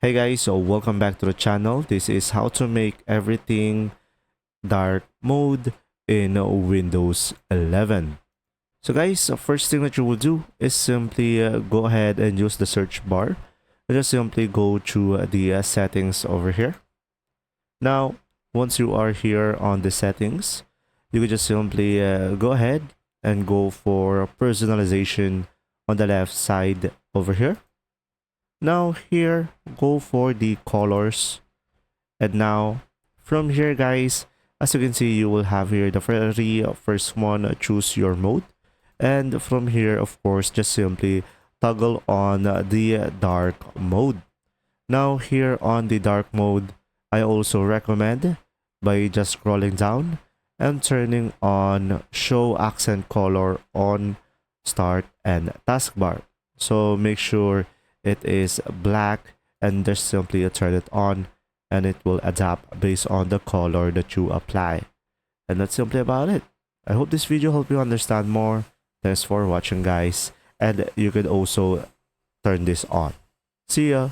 Hey guys, so welcome back to the channel. This is how to make everything dark mode in Windows 11. So guys, the first thing that you will do is simply go ahead and use the search bar. And just simply go to the settings over here. Now, once you are here on the settings, you can just simply go ahead and go for personalization on the left side over here. Now here, go for the colors. And now from here guys, as you can see, you will have here the very first one, choose your mode. And from here, of course, just simply toggle on the dark mode. Now here on the dark mode, I also recommend by just scrolling down and turning on show accent color on start and taskbar. So make sure it is black and just simply turn it on and it will adapt based on the color that you apply. And that's simply about it. I hope this video helped you understand more. Thanks for watching guys, and you could also turn this on. See ya.